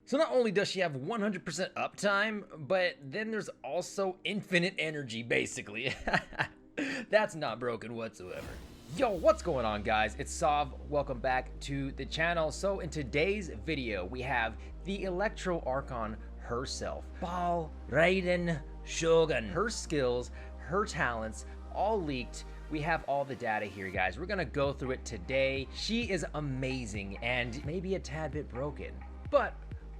So not only does she have 100% uptime, but then there's also infinite energy, basically. That's not broken whatsoever. Yo, what's going on, guys? It's Sav. Welcome back to the channel. So in today's video, we have the Electro Archon herself, Baal Raiden Shogun. Her skills, her talents, all leaked. We have all the data here, guys. We're gonna go through it today. She is amazing and maybe a tad bit broken, but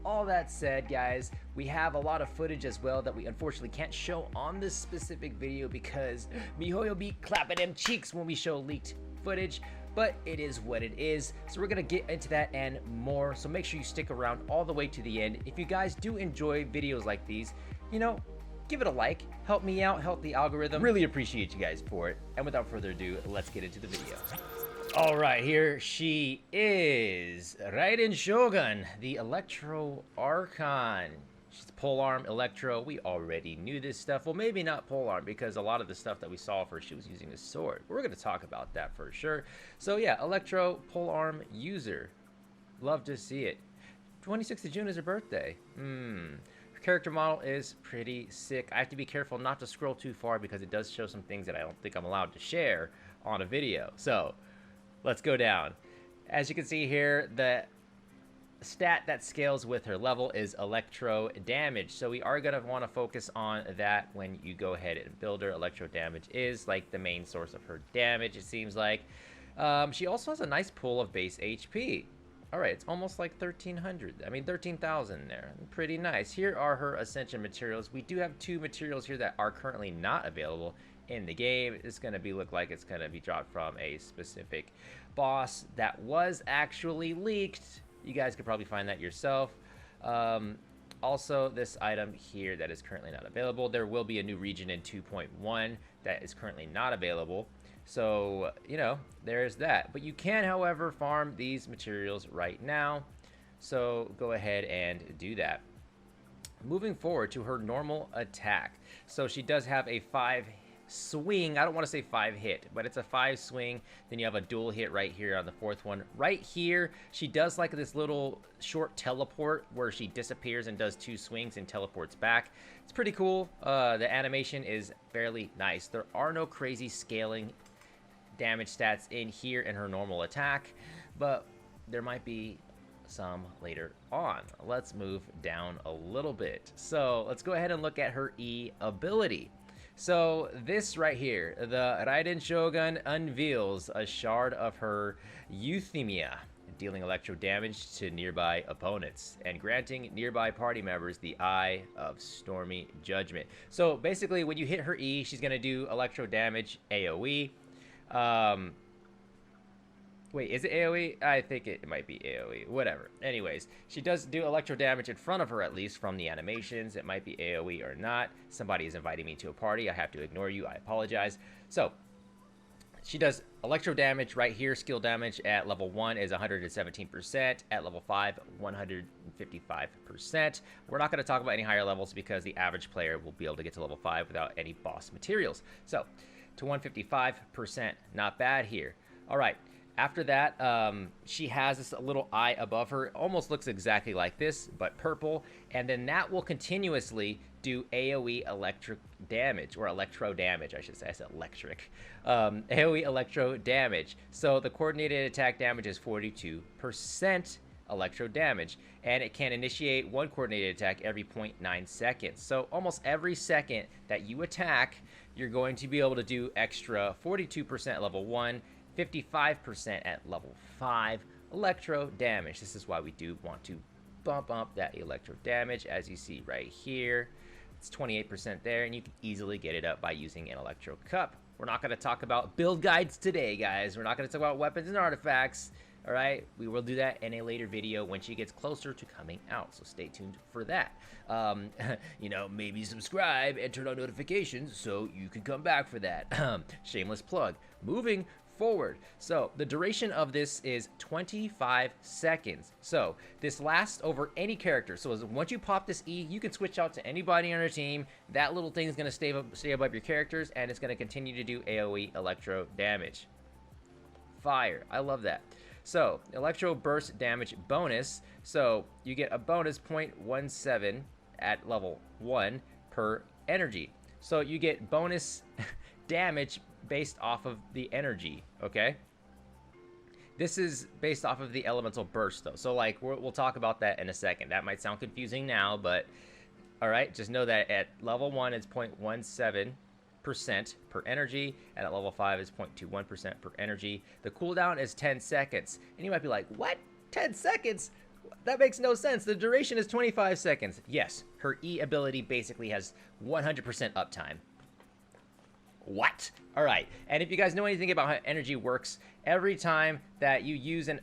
all that said, guys, we have a lot of footage as well that we unfortunately can't show on this specific video because mihoyo be clapping them cheeks when we show leaked footage, but it is what it is. So we're gonna get into that and more, so make sure you stick around all the way to the end. If you guys do enjoy videos like these, you know, give it a like, help me out, help the algorithm. Really appreciate you guys for it. And without further ado, let's get into the video. All right, here she is, Raiden Shogun, the Electro Archon. She's polearm electro. We already knew this stuff. Well, maybe not polearm, because a lot of the stuff that we saw of her, she was using a sword. We're going to talk about that for sure. So yeah, electro polearm user. Love to see it. 26th of June is her birthday. Her character model is pretty sick. I have to be careful not to scroll too far because it does show some things that I don't think I'm allowed to share on a video. So let's go down. As you can see here, the stat that scales with her level is electro damage. So we are going to want to focus on that when you go ahead and build her. Electro damage is like the main source of her damage, it seems like. She also has a nice pool of base HP. All right, it's almost like 1,300. I mean, 13,000 there. Pretty nice. Here are her ascension materials. We do have two materials here that are currently not available in the game. It's going to look like it's going to be dropped from a specific boss that was actually leaked. You guys could probably find that yourself. Also, this item here that is currently not available. There will be a new region in 2.1 that is currently not available. So, you know, there's that. But you can, however, farm these materials right now. So go ahead and do that. Moving forward to her normal attack. So she does have a 5 swing. I don't want to say 5 hit, but it's a 5 swing. Then you have a dual hit right here on the 4th one. Right here, she does like this little short teleport where she disappears and does 2 swings and teleports back. It's pretty cool. The animation is fairly nice. There are no crazy scaling damage stats in here in her normal attack, but there might be some later on. Let's move down a little bit. So let's go ahead and look at her E ability. So this right here, the Raiden Shogun unveils a shard of her euthymia, dealing electro damage to nearby opponents and granting nearby party members the Eye of Stormy Judgment. So basically when you hit her E, she's going to do electro damage AoE. Wait, is it AoE? I think it might be AoE. Whatever. Anyways, she does do electro damage in front of her, at least from the animations. It might be AoE or not. Somebody is inviting me to a party. I have to ignore you. I apologize. So she does electro damage right here. Skill damage at level 1 is 117%. At level 5, 155%. We're not going to talk about any higher levels because the average player will be able to get to level 5 without any boss materials. So to 155%, not bad here. All right. After that, she has this little eye above her. It almost looks exactly like this, but purple. And then that will continuously do AoE electric damage, or electro damage, I should say. I said electric. AoE electro damage. So the coordinated attack damage is 42% electro damage. And it can initiate one coordinated attack every 0.9 seconds. So almost every second that you attack, you're going to be able to do extra 42% at level 1, 55% at level 5 electro damage. This is why we do want to bump up that electro damage. As you see right here, it's 28% there, and you can easily get it up by using an electro cup. We're not going to talk about build guides today, guys. We're not going to talk about weapons and artifacts. All right, we will do that in a later video when she gets closer to coming out, so stay tuned for that. You know, maybe subscribe and turn on notifications so you can come back for that. Shameless plug. Moving forward. So the duration of this is 25 seconds. So this lasts over any character. So once you pop this E, you can switch out to anybody on your team. That little thing is going to stay above your characters, and it's going to continue to do AoE electro damage. Fire. I love that. So electro burst damage bonus. So you get a bonus 0.17 at level 1 per energy. So you get bonus damage based off of the energy, okay? This is based off of the elemental burst, though. So, like, we'll talk about that in a second. That might sound confusing now, but, all right, just know that at level 1, it's 0.17% per energy, and at level 5 is 0.21% per energy. The cooldown is 10 seconds. And you might be like, what? 10 seconds? That makes no sense. The duration is 25 seconds. Yes, her E ability basically has 100% uptime. What? All right. And if you guys know anything about how energy works, every time that you use an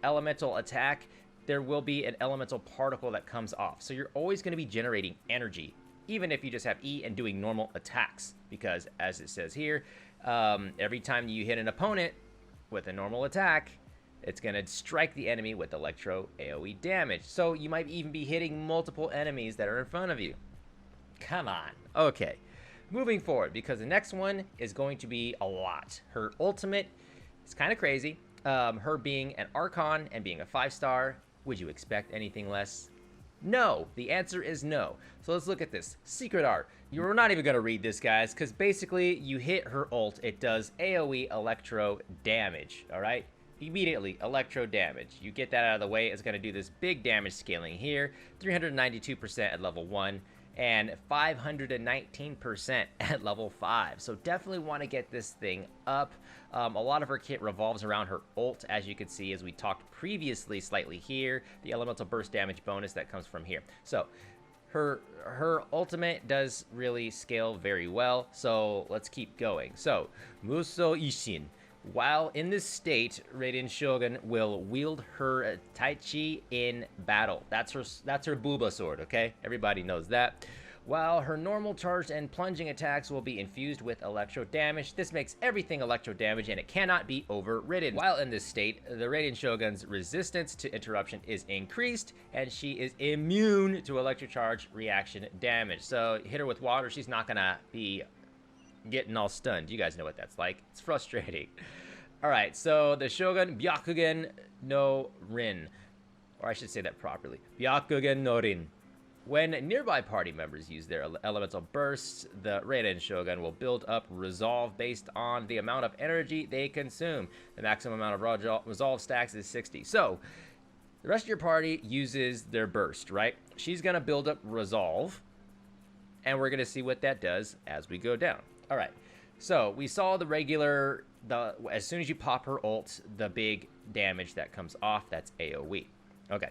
elemental attack, there will be an elemental particle that comes off. So you're always going to be generating energy, even if you just have E and doing normal attacks. Because as it says here, every time you hit an opponent with a normal attack, it's going to strike the enemy with electro AoE damage. So you might even be hitting multiple enemies that are in front of you. Come on. Okay. Moving forward, because the next one is going to be a lot. Her ultimate is kind of crazy. Her being an Archon and being a 5-star, would you expect anything less? No. The answer is no. So let's look at this. Secret art. You're not even going to read this, guys, because basically you hit her ult. It does AoE electro damage, all right? Immediately, electro damage. You get that out of the way. It's going to do this big damage scaling here. 392% at level 1. And 519% at level 5. So definitely want to get this thing up. A lot of her kit revolves around her ult, as you can see, as we talked previously slightly here. The elemental burst damage bonus that comes from here. So her ultimate does really scale very well. So let's keep going. So Muso Ishin. While in this state, Raiden Shogun will wield her Taichi in battle. That's her booba sword, okay? Everybody knows that. While her normal charged and plunging attacks will be infused with electro damage, this makes everything electro damage and it cannot be overridden. While in this state, the Raiden Shogun's resistance to interruption is increased and she is immune to electro charge reaction damage. So hit her with water, she's not gonna be getting all stunned. You guys know what that's like. It's frustrating. All right, so the Shogun Byakugan no Rin, or I should say that properly, Byakugan no Rin. When nearby party members use their elemental bursts, the Raiden Shogun will build up resolve based on the amount of energy they consume. The maximum amount of resolve stacks is 60. So the rest of your party uses their burst, right? She's gonna build up resolve, and we're gonna see what that does as we go down. All right, so we saw the regular, as soon as you pop her ult, the big damage that comes off, that's AoE. Okay,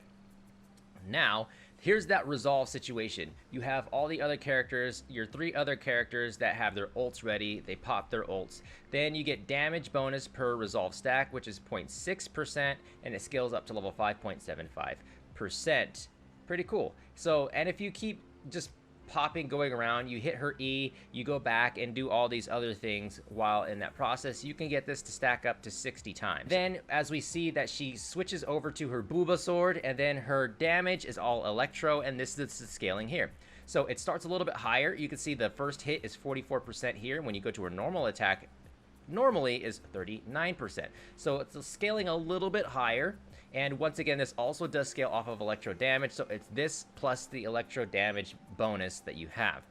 now here's that resolve situation. You have all the other characters, your 3 other characters that have their ults ready, they pop their ults. Then you get damage bonus per resolve stack, which is 0.6%, and it scales up to level 5.75%. Pretty cool. So, and if you keep just popping, going around, you hit her E, you go back and do all these other things while in that process, you can get this to stack up to 60 times. Then, as we see that she switches over to her booba sword, and then her damage is all electro, and this is the scaling here. So it starts a little bit higher. You can see the first hit is 44% here. When you go to her normal attack, normally is 39%. So it's scaling a little bit higher. And once again, this also does scale off of electro damage, so it's this plus the electro damage bonus that you have.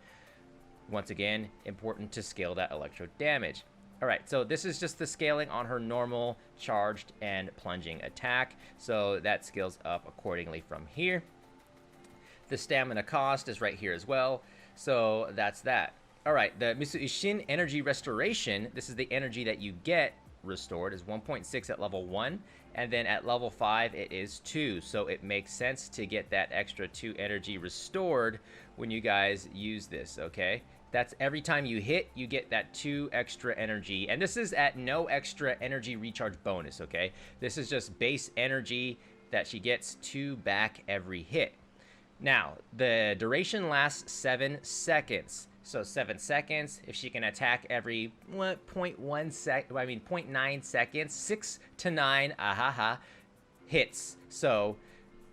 Once again, important to scale that electro damage. All right, so this is just the scaling on her normal, charged, and plunging attack, so that scales up accordingly from here. The stamina cost is right here as well, so that's that. All right, the Misu Ishin Energy Restoration, this is the energy that you get restored, is 1.6 at level 1, and then at level 5 it is 2, so it makes sense to get that extra 2 energy restored when you guys use this, okay? That's every time you hit, you get that 2 extra energy, and this is at no extra energy recharge bonus, okay? This is just base energy that she gets 2 back every hit. Now, the duration lasts 7 seconds. So 7 seconds, if she can attack every 0.9 seconds, 6 to 9, hits. So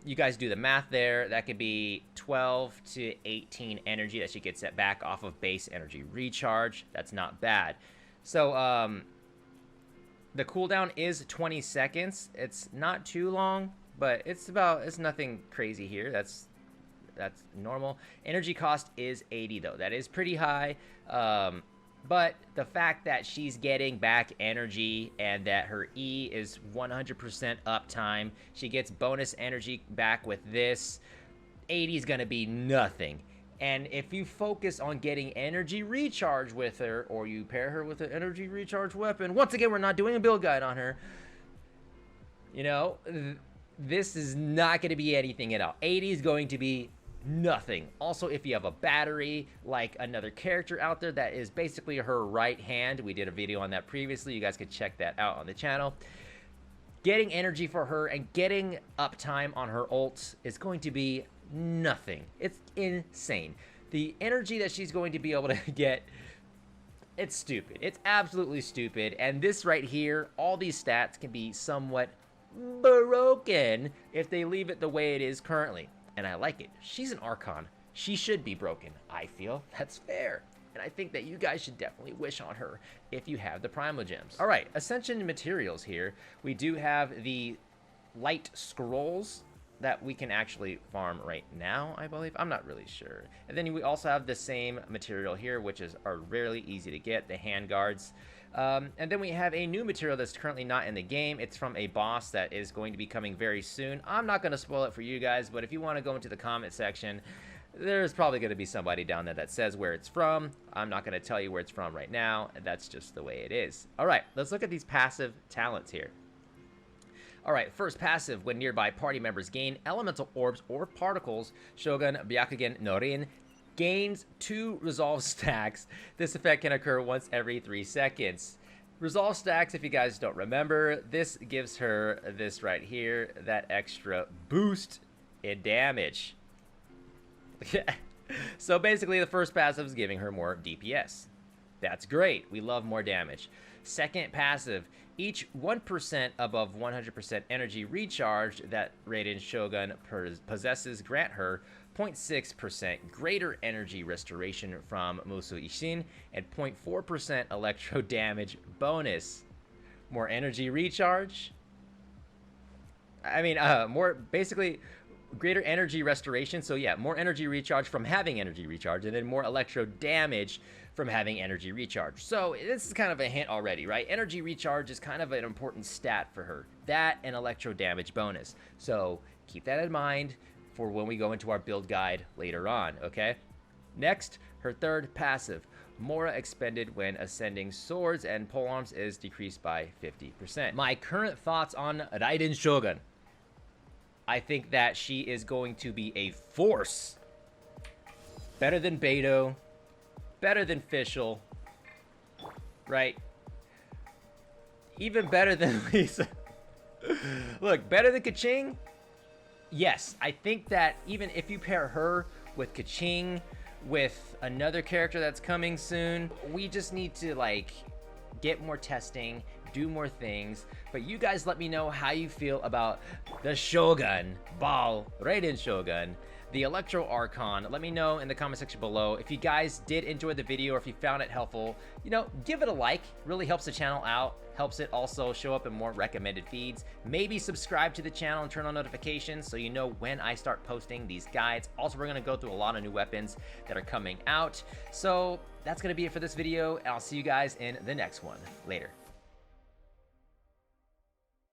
you guys do the math there. That could be 12 to 18 energy that she gets set back off of base energy recharge. That's not bad. So The cooldown is 20 seconds. It's not too long, but it's nothing crazy here. That's normal. Energy cost is 80 though. That is pretty high. But the fact that she's getting back energy and that her E is 100% uptime, she gets bonus energy back with this, 80 is gonna be nothing. And if you focus on getting energy recharge with her, or you pair her with an energy recharge weapon, once again, we're not doing a build guide on her, you know, this is not gonna be anything at all. 80 is going to be nothing. Also, if you have a battery like another character out there that is basically her right hand, we did a video on that previously, you guys could check that out on the channel. Getting energy for her and getting uptime on her ults is going to be nothing. It's insane. The energy that she's going to be able to get, it's stupid. It's absolutely stupid. And this right here, all these stats can be somewhat broken if they leave it the way it is currently. And I like it. She's an Archon. She should be broken. I feel that's fair. And I think that you guys should definitely wish on her if you have the Primal Gems. All right, Ascension materials here. We do have the light scrolls that we can actually farm right now, I believe. I'm not really sure. And then we also have the same material here, which are really easy to get, the hand guards. And then we have a new material that's currently not in the game. It's from a boss that is going to be coming very soon. I'm not going to spoil it for you guys, but if you want to go into the comment section, there's probably going to be somebody down there that says where it's from. I'm not going to tell you where it's from right now. That's just the way it is. All right, let's look at these passive talents here. All right, first passive, when nearby party members gain elemental orbs or particles, Shogun Byakugan no Rin gains 2 resolve stacks. This effect can occur once every 3 seconds. Resolve stacks, if you guys don't remember, this gives her this right here, that extra boost in damage. So basically the first passive is giving her more DPS. That's great. We love more damage. Second passive, each 1% above 100% energy recharge that Raiden Shogun possesses grant her 0.6% greater energy restoration from Musu Ishin and 0.4% electro damage bonus. More energy recharge. I mean, more basically greater energy restoration. So yeah, more energy recharge from having energy recharge, and then more electro damage from having energy recharge. So this is kind of a hint already, right? Energy recharge is kind of an important stat for her. That and electro damage bonus. So keep that in mind for when we go into our build guide later on, okay? Next, her third passive. Mora expended when ascending swords and polearms is decreased by 50%. My current thoughts on Raiden Shogun. I think that she is going to be a force. Better than Beto. Better than Fischl. Right? Even better than Lisa. Look, better than Kaching? Yes, I think that even if you pair her with Kaching, with another character that's coming soon, we just need to, like, get more testing, do more things. But you guys let me know how you feel about the Shogun, Baal, Raiden Shogun, the Electro Archon. Let me know in the comment section below. If you guys did enjoy the video or if you found it helpful, you know, give it a like. Really helps the channel out. Helps it also show up in more recommended feeds. Maybe subscribe to the channel and turn on notifications so you know when I start posting these guides. Also, we're going to go through a lot of new weapons that are coming out. So that's going to be it for this video, and I'll see you guys in the next one. Later.